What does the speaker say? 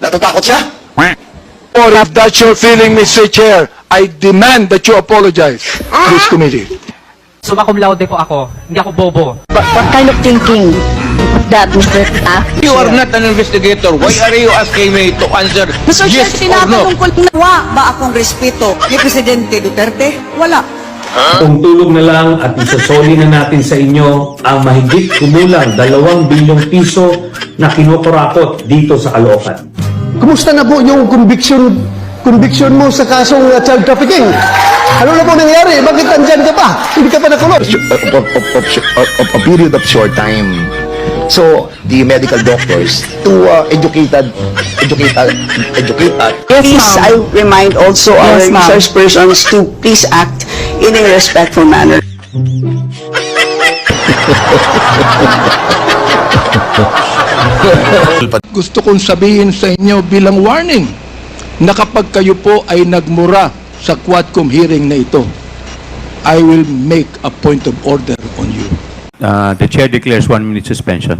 Natatakot siya? Or if that's your feeling, Mr. Chair, I demand that you apologize to this committee. Summa cum laude po ako, hindi ako bobo. What kind of thinking that, Mr. You are not an investigator. Why are you asking me to answer Mr. Chair, yes or no? tinatanong ko lang, nawa ba akong respeto ni Presidente Duterte? Wala. Kung tulog na lang at isasoli na natin sa inyo ang mahigit kumulang 2 bilyong piso na kinukurakot dito sa Caloocan. Kumusta na po yung conviction mo sa kasong child trafficking? Ano na po nangyari? Bakit andyan ka pa? Hindi ka pa nakulong? A period of short time. So, the medical doctors to educate us. Please, I remind also our Yes, ma'am. research persons to please act in a respectful manner. Gusto kong sabihin sa inyo bilang warning na kapag kayo po ay nagmura sa Quadcom hearing na ito, I will make a point of order on you. The chair declares 1 minute suspension.